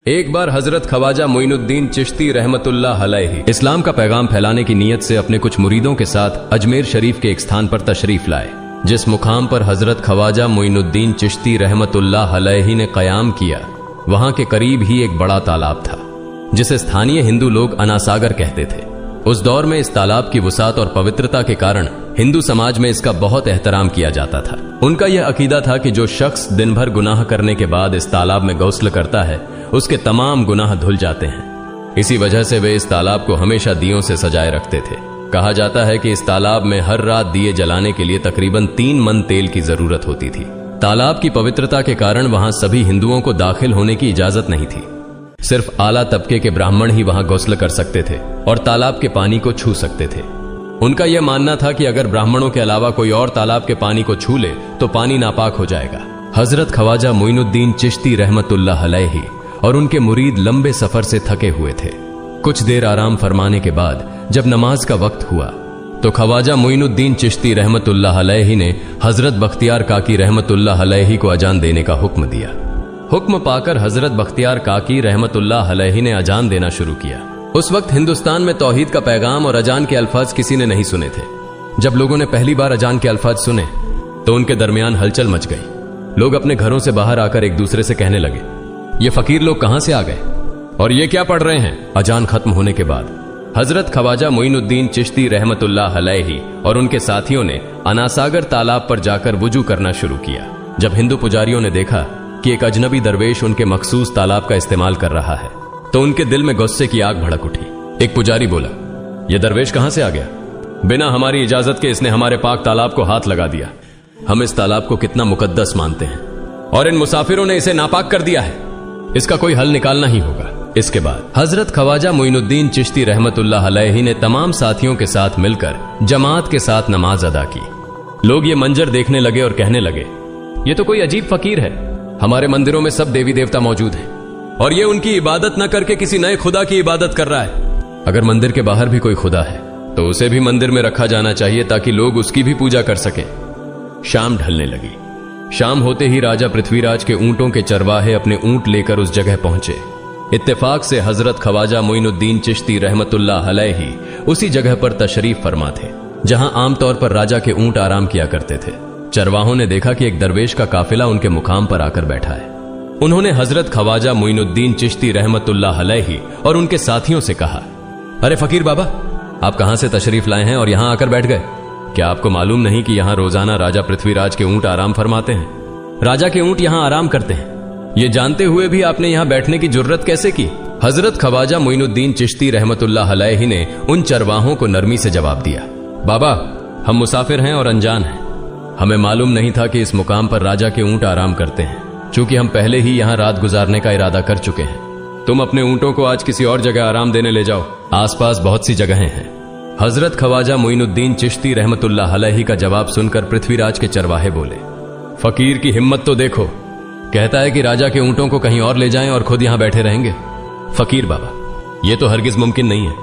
एक बार हजरत ख्वाजा मोइनुद्दीन चिश्ती रहमतुल्लाह अलैहि इस्लाम का पैगाम फैलाने की नीयत से अपने कुछ मुरीदों के साथ अजमेर शरीफ के एक स्थान पर तशरीफ लाए। जिस मुकाम पर हजरत ख्वाजा मोइनुद्दीन चिश्ती रहमतुल्लाह अलैहि ने कयाम किया, वहां के करीब ही एक बड़ा तालाब था जिसे स्थानीय हिंदू लोग अनासागर कहते थे। उस दौर में इस तालाब की वुसात और पवित्रता के कारण हिंदू समाज में इसका बहुत एहतराम किया जाता था। उनका यह अकीदा था कि जो शख्स दिन भर गुनाह करने के बाद इस तालाब में गौस्ल करता है, उसके तमाम गुनाह धुल जाते हैं। इसी वजह से वे इस तालाब को हमेशा दियों से सजाए रखते थे। कहा जाता है कि इस तालाब में हर रात दिए जलाने के लिए तकरीबन 3 मन तेल की जरूरत होती थी। तालाब की पवित्रता के कारण वहां सभी हिंदुओं को दाखिल होने की इजाजत नहीं थी। सिर्फ आला तबके के ब्राह्मण ही वहां गौस्ल कर सकते थे और तालाब के पानी को छू सकते थे। उनका यह मानना था कि अगर ब्राह्मणों के अलावा कोई और तालाब के पानी को छू ले तो पानी नापाक हो जाएगा। हजरत ख्वाजा मोइनुद्दीन चिश्ती रहमतुल्लाह अलैहि और उनके मुरीद लंबे सफर से थके हुए थे। कुछ देर आराम फरमाने के बाद जब नमाज का वक्त हुआ तो ख्वाजा मोइनुद्दीन चिश्ती रहमतुल्लाह अलैहि ने हजरत बख्तियार काकी रहमतुल्लाह अलैहि को अजान देने का हुक्म दिया। हुक्म पाकर हजरत बख्तियार काकी रहमतुल्लाह अलैहि ने अजान देना शुरू किया। उस वक्त हिंदुस्तान में तौहीद का पैगाम और अजान के अल्फाज किसी ने नहीं सुने थे। जब लोगों ने पहली बार अजान के अल्फाज सुने तो उनके दरमियान हलचल मच गई। लोग अपने घरों से बाहर आकर एक दूसरे से कहने लगे, ये फकीर लोग कहां से आ गए और ये क्या पढ़ रहे हैं। अजान खत्म होने के बाद हजरत ख्वाजा मोइनुद्दीन चिश्ती रहमतुल्लाह अलैहि और उनके साथियों ने अनासागर तालाब पर जाकर वुजू करना शुरू किया। जब हिंदू पुजारियों ने देखा कि एक अजनबी दरवेश उनके मखसूस तालाब का इस्तेमाल कर रहा है तो उनके दिल में गुस्से की आग भड़क उठी। एक पुजारी बोला, यह दरवेश कहां से आ गया? बिना हमारी इजाजत के इसने हमारे पाक तालाब को हाथ लगा दिया। हम इस तालाब को कितना मुकद्दस मानते हैं और इन मुसाफिरों ने इसे नापाक कर दिया है। इसका कोई हल निकालना ही होगा। इसके बाद हजरत ख्वाजा मोइनुद्दीन चिश्ती रहमतुल्लाह अलैहि ने तमाम साथियों के साथ मिलकर जमात के साथ नमाज अदा की। लोग ये मंजर देखने लगे और कहने लगे, ये तो कोई अजीब फकीर है। हमारे मंदिरों में सब देवी देवता मौजूद हैं और ये उनकी इबादत न करके किसी नए खुदा की इबादत कर रहा है। अगर मंदिर के बाहर भी कोई खुदा है तो उसे भी मंदिर में रखा जाना चाहिए ताकि लोग उसकी भी पूजा कर सकें। शाम ढलने लगी। शाम होते ही राजा पृथ्वीराज के ऊंटों के चरवाहे अपने ऊंट लेकर उस जगह पहुंचे। इत्तेफाक से हजरत ख्वाजा मोइनुद्दीन चिश्ती रहमतुल्लाह अलैहि उसी जगह पर तशरीफ फरमा थे जहां आमतौर पर राजा के ऊंट आराम किया करते थे। चरवाहों ने देखा कि एक दरवेश का काफिला उनके मुकाम पर आकर बैठा है। उन्होंने हजरत ख्वाजा मोइनुद्दीन चिश्ती रहमतुल्लाह अलैहि और उनके साथियों से कहा, अरे फकीर बाबा, आप कहां से तशरीफ लाए हैं और यहां आकर बैठ गए? क्या आपको मालूम नहीं कि यहां रोजाना राजा पृथ्वीराज के ऊंट आराम फरमाते हैं? राजा के ऊंट यहां आराम करते हैं। ये जानते हुए भी आपने यहां बैठने की जुर्रत कैसे की? हजरत ख्वाजा मोइनुद्दीन चिश्ती रहमतुल्लाह अलैहि ने उन चरवाहों को नरमी से जवाब दिया, बाबा, हम मुसाफिर हैं और अनजान हैं। हमें मालूम नहीं था कि इस मुकाम पर राजा के ऊंट आराम करते हैं। चूंकि हम पहले ही यहां रात गुजारने का इरादा कर चुके हैं, तुम अपने ऊंटों को आज किसी और जगह आराम देने ले जाओ। आसपास बहुत सी जगहें हैं। हजरत ख्वाजा मोइनुद्दीन चिश्ती रहमतुल्लाह अलैहि का जवाब सुनकर पृथ्वीराज के चरवाहे बोले, फकीर की हिम्मत तो देखो, कहता है कि राजा के ऊंटों को कहीं और ले जाएं और खुद यहां बैठे रहेंगे। फकीर बाबा, यह तो हरगिज मुमकिन नहीं है।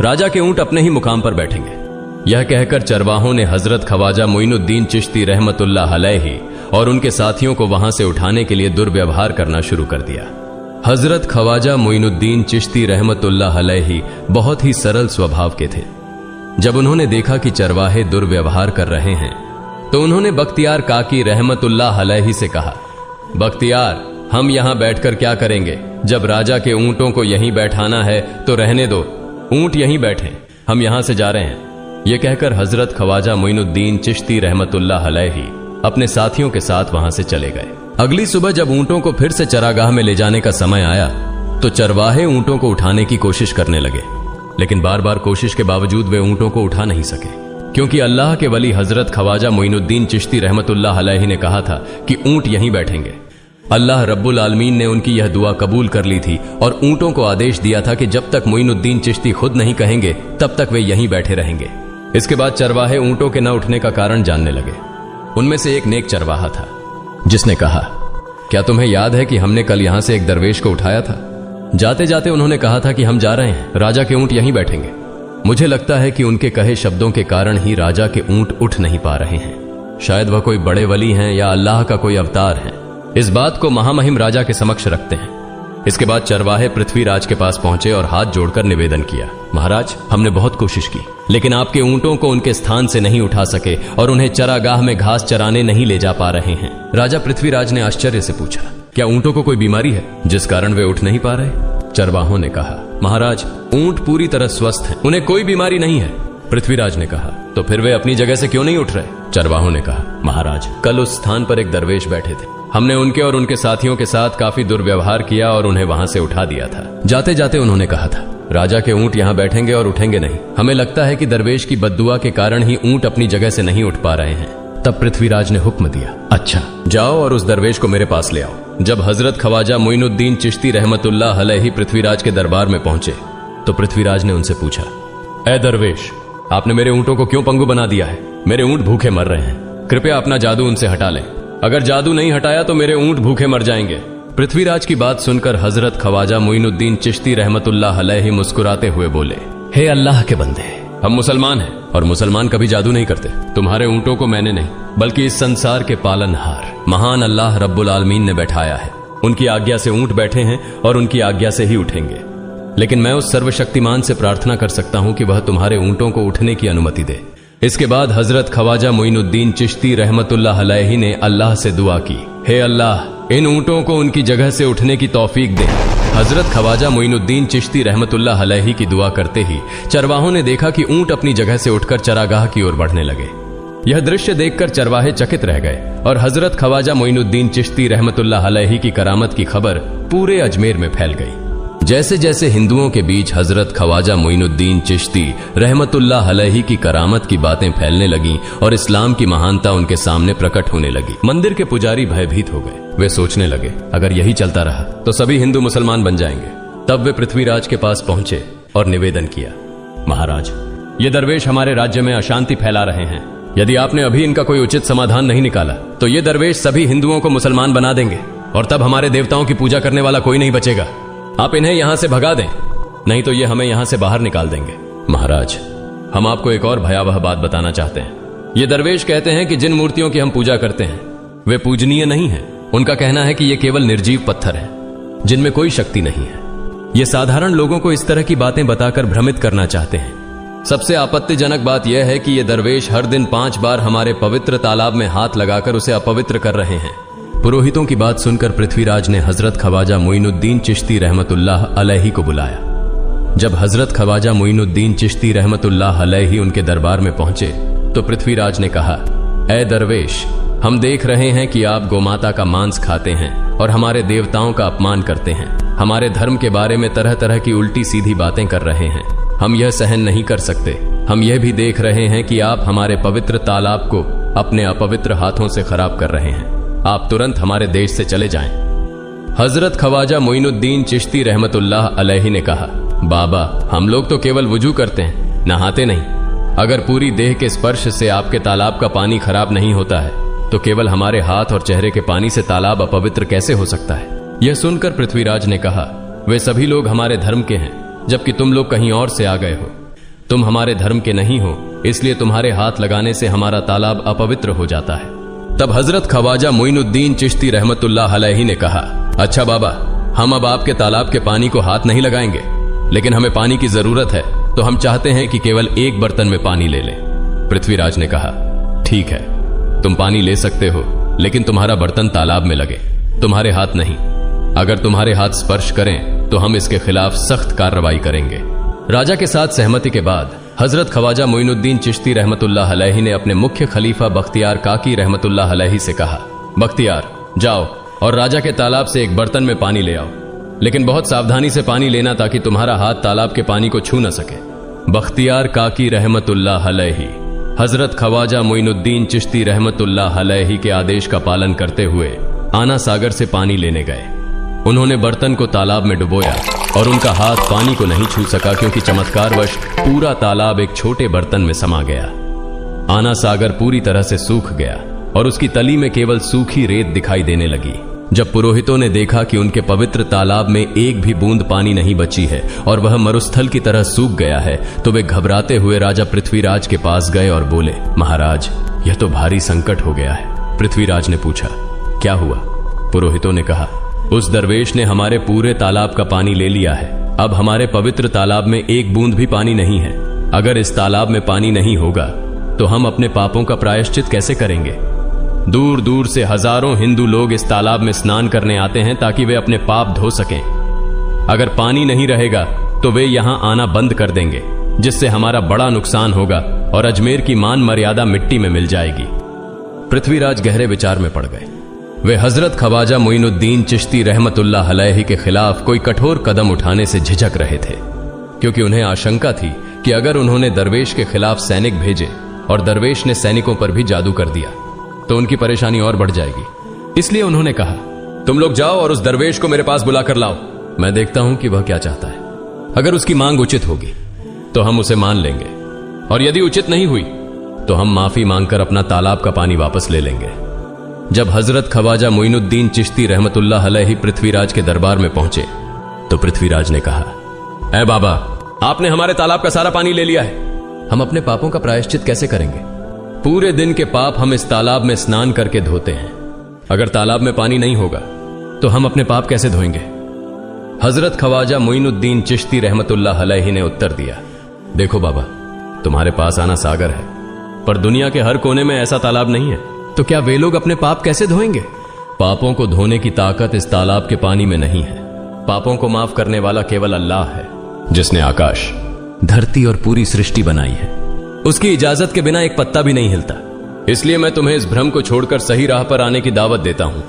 राजा के ऊंट अपने ही मुकाम पर बैठेंगे। यह कहकर चरवाहों ने हजरत ख्वाजा मोइनुद्दीन चिश्ती रहमतुल्लाह अलैहि और उनके साथियों को वहां से उठाने के लिए दुर्व्यवहार करना शुरू कर दिया। हजरत ख्वाजा मोइनुद्दीन चिश्ती रहमतुल्लाह अलैहि बहुत ही सरल स्वभाव के थे। जब उन्होंने देखा कि चरवाहे दुर्व्यवहार कर रहे हैं तो उन्होंने बख्तियार काकी रहमतुल्लाह अलैहि से कहा, बख्तियार, हम यहां बैठकर क्या करेंगे? जब राजा के ऊंटों को यहीं बैठाना है तो रहने दो, ऊंट यहीं बैठे, हम यहां से जा रहे हैं। यह कहकर हजरत ख्वाजा मोइनुद्दीन चिश्ती रहमतुल्लाह अलैहि अपने साथियों के साथ वहां से चले गए। अगली सुबह जब ऊंटों को फिर से चरागाह में ले जाने का समय आया तो चरवाहे ऊंटों को उठाने की कोशिश करने लगे, लेकिन बार बार कोशिश के बावजूद वे ऊंटों को उठा नहीं सके, क्योंकि अल्लाह के वली हजरत ख्वाजा मोइनुद्दीन चिश्ती रहमतुल्लाह अलैहि ने कहा था कि ऊंट यहीं बैठेंगे। अल्लाह रब्बुल आलमीन ने उनकी यह दुआ कबूल कर ली थी और ऊंटों को आदेश दिया था कि जब तक मोइनुद्दीन चिश्ती खुद नहीं कहेंगे तब तक वे यहीं बैठे रहेंगे। इसके बाद चरवाहे ऊंटों के न उठने का कारण जानने लगे। उनमें से एक नेक चरवाहा था जिसने कहा, क्या तुम्हें याद है कि हमने कल यहां से एक दरवेश को उठाया था? जाते जाते उन्होंने कहा था कि हम जा रहे हैं, राजा के ऊंट यहीं बैठेंगे। मुझे लगता है कि उनके कहे शब्दों के कारण ही राजा के ऊंट उठ नहीं पा रहे हैं। शायद वह कोई बड़े वली हैं या अल्लाह का कोई अवतार है। इस बात को महामहिम राजा के समक्ष रखते हैं। इसके बाद चरवाहे पृथ्वीराज के पास पहुंचे और हाथ जोड़कर निवेदन किया, महाराज, हमने बहुत कोशिश की, लेकिन आपके ऊंटों को उनके स्थान से नहीं उठा सके और उन्हें चरागाह में घास चराने नहीं ले जा पा रहे हैं। राजा पृथ्वीराज ने आश्चर्य से पूछा, क्या ऊंटों को कोई बीमारी है जिस कारण वे उठ नहीं पा रहे? चरवाहों ने कहा, महाराज, ऊंट पूरी तरह स्वस्थ हैं, उन्हें कोई बीमारी नहीं है। पृथ्वीराज ने कहा, तो फिर वे अपनी जगह से क्यों नहीं उठ रहे? चरवाहों ने कहा, महाराज, कल उस स्थान पर एक दरवेश बैठे थे, हमने उनके और उनके साथियों के साथ काफी दुर्व्यवहार किया और उन्हें वहां से उठा दिया था। जाते जाते उन्होंने कहा था, राजा के ऊंट यहाँ बैठेंगे और उठेंगे नहीं। हमें लगता है कि दरवेश की बद्दुआ के कारण ही ऊंट अपनी जगह से नहीं उठ पा रहे हैं। तब पृथ्वीराज ने हुक्म दिया, अच्छा, जाओ और उस दरवेश को मेरे पास ले आओ। जब हजरत ख्वाजा मोइनुद्दीन चिश्ती रहमतुल्लाह अलैहि पृथ्वीराज के दरबार में पहुंचे तो पृथ्वीराज ने उनसे पूछा, ए दरवेश, आपने मेरे ऊंटों को क्यों पंगु बना दिया है? मेरे ऊंट भूखे मर रहे हैं, कृपया अपना जादू उनसे हटा लें। अगर जादू नहीं हटाया तो मेरे ऊंट भूखे मर जाएंगे। पृथ्वीराज की बात सुनकर हजरत ख्वाजा मोइनुद्दीन चिश्ती रहमतुल्लाह अलैहि मुस्कुराते हुए बोले, हे अल्लाह के बंदे, हम मुसलमान हैं और मुसलमान कभी जादू नहीं करते। तुम्हारे ऊंटों को मैंने नहीं बल्कि इस संसार के पालनहार महान अल्लाह रब्बुल आलमीन ने बैठाया है। उनकी आज्ञा से ऊंट बैठे हैं और उनकी आज्ञा से ही उठेंगे। लेकिन मैं उस सर्वशक्तिमान से प्रार्थना कर सकता हूं कि वह तुम्हारे ऊंटों को उठने की अनुमति दे। इसके बाद हजरत ख्वाजा मोइनुद्दीन चिश्ती रहमतुल्लाह अलैहि ने अल्लाह से दुआ की, हे अल्लाह, इन ऊंटों को उनकी जगह से उठने की तौफीक दे। हजरत ख्वाजा मोइनुद्दीन चिश्ती रहमतुल्लाह अलैहि की दुआ करते ही चरवाहों ने देखा कि ऊंट अपनी जगह से उठकर चरागाह की ओर बढ़ने लगे। यह दृश्य देखकर चरवाहे चकित रह गए और हजरत ख्वाजा मोइनुद्दीन चिश्ती रहमतुल्लाह अलैहि की करामत की खबर पूरे अजमेर में फैल गई। जैसे जैसे हिंदुओं के बीच हजरत ख्वाजा मोइनुद्दीन चिश्ती रहमतुल्लाह अलैहि की करामत की बातें फैलने लगीं और इस्लाम की महानता उनके सामने प्रकट होने लगी, मंदिर के पुजारी भयभीत हो गए। वे सोचने लगे, अगर यही चलता रहा तो सभी हिंदू मुसलमान बन जाएंगे। तब वे पृथ्वीराज के पास पहुंचे और निवेदन किया, महाराज, ये दरवेश हमारे राज्य में अशांति फैला रहे हैं। यदि आपने अभी इनका कोई उचित समाधान नहीं निकाला तो ये दरवेश सभी हिंदुओं को मुसलमान बना देंगे और तब हमारे देवताओं की पूजा करने वाला कोई नहीं बचेगा। आप इन्हें यहां से भगा दें, नहीं तो ये हमें यहां से बाहर निकाल देंगे। महाराज, हम आपको एक और भयावह बात बताना चाहते हैं। ये दरवेश कहते हैं कि जिन मूर्तियों की हम पूजा करते हैं वे पूजनीय नहीं है। उनका कहना है कि ये केवल निर्जीव पत्थर है जिनमें कोई शक्ति नहीं है। ये साधारण लोगों को इस तरह की बातें बताकर भ्रमित करना चाहते हैं। सबसे आपत्तिजनक बात यह है कि ये दरवेश हर दिन 5 बार हमारे पवित्र तालाब में हाथ लगाकर उसे अपवित्र कर रहे हैं। पुरोहितों की बात सुनकर पृथ्वीराज ने हजरत ख्वाजा मोइनुद्दीन चिश्ती रहमतुल्लाह अलैहि को बुलाया। जब हजरत ख्वाजा मोइनुद्दीन चिश्ती रहमतुल्लाह अलैहि उनके दरबार में पहुंचे तो पृथ्वीराज ने कहा, ए दरवेश, हम देख रहे हैं कि आप गोमाता का मांस खाते हैं और हमारे देवताओं का अपमान करते हैं। हमारे धर्म के बारे में तरह तरह की उल्टी सीधी बातें कर रहे हैं। हम यह सहन नहीं कर सकते। हम यह भी देख रहे हैं कि आप हमारे पवित्र तालाब को अपने अपवित्र हाथों से खराब कर रहे हैं। आप तुरंत हमारे देश से चले जाएं। हजरत ख्वाजा मोइनुद्दीन चिश्ती रहमतुल्लाह अलैहि ने कहा, बाबा, हम लोग तो केवल वुजू करते हैं, नहाते नहीं। अगर पूरी देह के स्पर्श से आपके तालाब का पानी खराब नहीं होता है तो केवल हमारे हाथ और चेहरे के पानी से तालाब अपवित्र कैसे हो सकता है? यह सुनकर पृथ्वीराज ने कहा, वे सभी लोग हमारे धर्म के हैं जबकि तुम लोग कहीं और से आ गए हो। तुम हमारे धर्म के नहीं हो, इसलिए तुम्हारे हाथ लगाने से हमारा तालाब अपवित्र हो जाता है। तब हजरत ख्वाजा मोइनुद्दीन चिश्ती रहमतुल्लाह अलैहि ने कहा, अच्छा बाबा, हम अब आपके तालाब के पानी को हाथ नहीं लगाएंगे, लेकिन हमें पानी की जरूरत है तो हम चाहते हैं कि केवल एक बर्तन में पानी ले लें। पृथ्वीराज ने कहा, ठीक है, तुम पानी ले सकते हो, लेकिन तुम्हारा बर्तन तालाब में लगे, तुम्हारे हाथ नहीं। अगर तुम्हारे हाथ स्पर्श करें तो हम इसके खिलाफ सख्त कार्रवाई करेंगे। राजा के साथ सहमति के बाद हजरत ख्वाजा मोइनुद्दीन चिश्ती रहमतुल्लाह अलैहि ने अपने मुख्य खलीफा बख्तियार काकी रहमतुल्लाह अलैहि से कहा, बख्तियार, जाओ और राजा के तालाब से एक बर्तन में पानी ले आओ, लेकिन बहुत सावधानी से पानी लेना ताकि तुम्हारा हाथ तालाब के पानी को छू न सके। बख्तियार काकी रहमतुल्लाह अलैहि हजरत ख्वाजा मोइनुद्दीन चिश्ती रहमतुल्लाह अलैहि के आदेश का पालन करते हुए आना सागर से पानी लेने गए। उन्होंने बर्तन को तालाब में डुबोया और उनका हाथ पानी को नहीं छू सका क्योंकि चमत्कारवश पूरा तालाब एक छोटे बर्तन में समा गया। आना सागर पूरी तरह से सूख गया और उसकी तली में केवल सूखी रेत दिखाई देने लगी। जब पुरोहितों ने देखा कि उनके पवित्र तालाब में एक भी बूंद पानी नहीं बची है और वह मरुस्थल की तरह सूख गया है तो वे घबराते हुए राजा पृथ्वीराज के पास गए और बोले, महाराज, यह तो भारी संकट हो गया है। पृथ्वीराज ने पूछा, क्या हुआ? पुरोहितों ने कहा, उस दरवेश ने हमारे पूरे तालाब का पानी ले लिया है। अब हमारे पवित्र तालाब में एक बूंद भी पानी नहीं है। अगर इस तालाब में पानी नहीं होगा तो हम अपने पापों का प्रायश्चित कैसे करेंगे? दूर दूर से हजारों हिंदू लोग इस तालाब में स्नान करने आते हैं ताकि वे अपने पाप धो सकें। अगर पानी नहीं रहेगा तो वे यहां आना बंद कर देंगे, जिससे हमारा बड़ा नुकसान होगा और अजमेर की मान मर्यादा मिट्टी में मिल जाएगी। पृथ्वीराज गहरे विचार में पड़ गए। वे हजरत ख्वाजा मोइनुद्दीन चिश्ती रहमतुल्लाह अलैहि के खिलाफ कोई कठोर कदम उठाने से झिझक रहे थे, क्योंकि उन्हें आशंका थी कि अगर उन्होंने दरवेश के खिलाफ सैनिक भेजे और दरवेश ने सैनिकों पर भी जादू कर दिया तो उनकी परेशानी और बढ़ जाएगी। इसलिए उन्होंने कहा, तुम लोग जाओ और उस दरवेश को मेरे पास बुला कर लाओ। मैं देखता हूं कि वह क्या चाहता है। अगर उसकी मांग उचित होगी तो हम उसे मान लेंगे, और यदि उचित नहीं हुई तो हम माफी मांगकर अपना तालाब का पानी वापस ले लेंगे। जब हजरत ख्वाजा मोइनुद्दीन चिश्ती रहमतुल्लाह अलैहि पृथ्वीराज के दरबार में पहुंचे तो पृथ्वीराज ने कहा, ऐ बाबा, आपने हमारे तालाब का सारा पानी ले लिया है। हम अपने पापों का प्रायश्चित कैसे करेंगे? पूरे दिन के पाप हम इस तालाब में स्नान करके धोते हैं। अगर तालाब में पानी नहीं होगा तो हम अपने पाप कैसे धोएंगे? हजरत ख्वाजा मोइनुद्दीन चिश्ती रहमतुल्लाह अलैहि ने उत्तर दिया, देखो बाबा, तुम्हारे पास आना सागर है, पर दुनिया के हर कोने में ऐसा तालाब नहीं है, तो क्या वे लोग अपने पाप कैसे धोएंगे? पापों को धोने की ताकत इस तालाब के पानी में नहीं है। पापों को माफ करने वाला केवल अल्लाह है, जिसने आकाश, धरती और पूरी सृष्टि बनाई है। उसकी इजाजत के बिना एक पत्ता भी नहीं हिलता। इसलिए मैं तुम्हें इस भ्रम को छोड़कर सही राह पर आने की दावत देता हूं।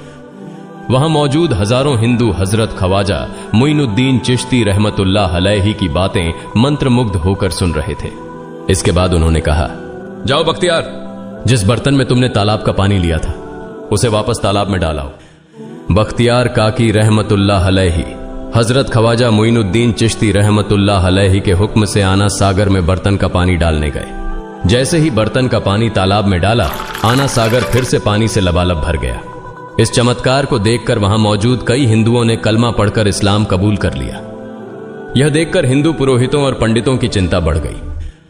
वहां मौजूद हजारों हिंदू हजरत ख्वाजा मोइनुद्दीन चिश्ती रहमतुल्लाह अलैहि की बातें मंत्रमुग्ध होकर सुन रहे थे। इसके बाद उन्होंने कहा, जाओ बख्तियार, जिस बर्तन में तुमने तालाब का पानी लिया था उसे वापस तालाब में डालाओ। बख्तियार काकी रहमतुल्लाह अलैहि हजरत ख्वाजा मोइनुद्दीन चिश्ती रहमतुल्लाह अलैहि के हुक्म से आना सागर में बर्तन का पानी डालने गए। जैसे ही बर्तन का पानी तालाब में डाला, आना सागर फिर से पानी से लबालब भर गया। इस चमत्कार को देखकर वहां मौजूद कई हिंदुओं ने कलमा पढ़कर इस्लाम कबूल कर लिया। यह देखकर हिंदू पुरोहितों और पंडितों की चिंता बढ़ गई।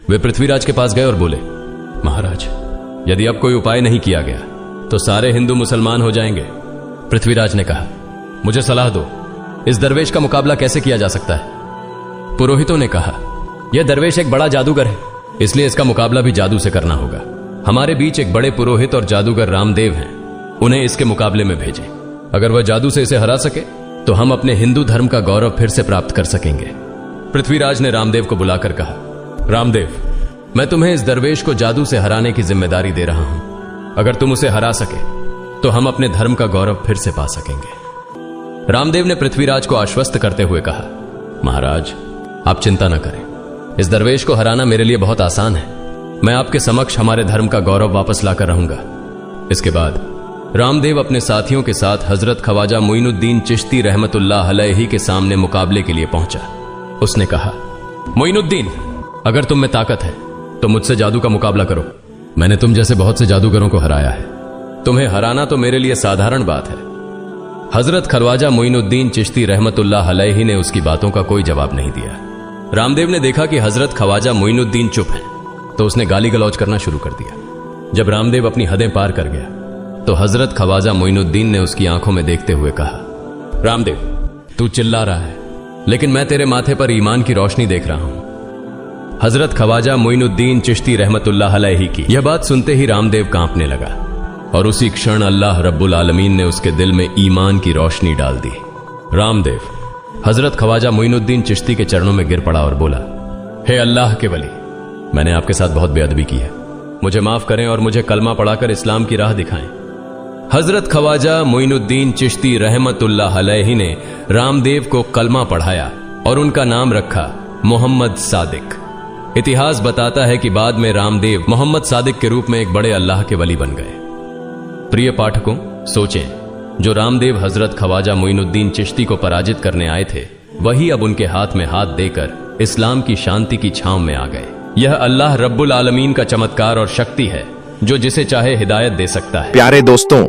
वे पृथ्वीराज के पास गए और बोले, महाराज, यदि अब कोई उपाय नहीं किया गया तो सारे हिंदू मुसलमान हो जाएंगे। पृथ्वीराज ने कहा, मुझे सलाह दो, इस दरवेश का मुकाबला कैसे किया जा सकता है? पुरोहितों ने कहा, यह दरवेश एक बड़ा जादूगर है, इसलिए इसका मुकाबला भी जादू से करना होगा। हमारे बीच एक बड़े पुरोहित और जादूगर रामदेव हैं, उन्हें इसके मुकाबले में भेजें। अगर वह जादू से इसे हरा सके तो हम अपने हिंदू धर्म का गौरव फिर से प्राप्त कर सकेंगे। पृथ्वीराज ने रामदेव को बुलाकर कहा, रामदेव, मैं तुम्हें इस दरवेश को जादू से हराने की जिम्मेदारी दे रहा हूं। अगर तुम उसे हरा सके तो हम अपने धर्म का गौरव फिर से पा सकेंगे। रामदेव ने पृथ्वीराज को आश्वस्त करते हुए कहा, महाराज, आप चिंता न करें, इस दरवेश को हराना मेरे लिए बहुत आसान है। मैं आपके समक्ष हमारे धर्म का गौरव वापस लाकर रहूंगा। इसके बाद रामदेव अपने साथियों के साथ हजरत ख्वाजा मोइनुद्दीन चिश्ती रहमतुल्लाह अलैहि के सामने मुकाबले के लिए पहुंचा। उसने कहा, मोइनुद्दीन, अगर तुम में ताकत है तो मुझसे जादू का मुकाबला करो। मैंने तुम जैसे बहुत से जादूगरों को हराया है, तुम्हें हराना तो मेरे लिए साधारण बात है। हजरत ख्वाजा मोइनुद्दीन चिश्ती रहमतुल्लाह अलैहि ने उसकी बातों का कोई जवाब नहीं दिया। रामदेव ने देखा कि हजरत ख्वाजा मोइनुद्दीन चुप हैं, तो उसने गाली गलौज करना शुरू कर दिया। जब रामदेव अपनी हदें पार कर गया तो हजरत ख्वाजा मोइनुद्दीन ने उसकी आंखों में देखते हुए कहा, रामदेव, तू चिल्ला रहा है, लेकिन मैं तेरे माथे पर ईमान की रोशनी देख रहा हूं। हजरत ख्वाजा मोइनुद्दीन चिश्ती रहमतुल्लाह अलैहि की यह बात सुनते ही रामदेव कांपने लगा, और उसी क्षण अल्लाह रब्बुल आलमीन ने उसके दिल में ईमान की रोशनी डाल दी। रामदेव हजरत ख्वाजा मोइनुद्दीन चिश्ती के चरणों में गिर पड़ा और बोला, हे अल्लाह के वली, मैंने आपके साथ बहुत बेअदबी की है, मुझे माफ करें और मुझे कलमा पढ़ाकर इस्लाम की राह दिखाएं। हजरत ख्वाजा मोइनुद्दीन चिश्ती रहमतुल्लाह अलैहि ने रामदेव को कलमा पढ़ाया और उनका नाम रखा मोहम्मद सादिक। इतिहास बताता है कि बाद में रामदेव मोहम्मद सादिक के रूप में एक बड़े अल्लाह के वली बन गए। प्रिय पाठकों, सोचें, जो रामदेव हजरत ख्वाजा मोइनुद्दीन चिश्ती को पराजित करने आए थे, वही अब उनके हाथ में हाथ देकर इस्लाम की शांति की छांव में आ गए। यह अल्लाह रब्बुल आलमीन का चमत्कार और शक्ति है, जो जिसे चाहे हिदायत दे सकता है। प्यारे दोस्तों,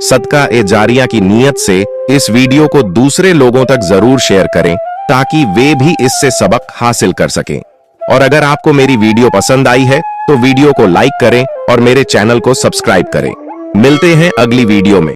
सदका ए जारिया की नीयत से इस वीडियो को दूसरे लोगों तक जरूर शेयर करें, ताकि वे भी इससे सबक हासिल कर सकें। और अगर आपको मेरी वीडियो पसंद आई है तो वीडियो को लाइक करें और मेरे चैनल को सब्सक्राइब करें। मिलते हैं अगली वीडियो में।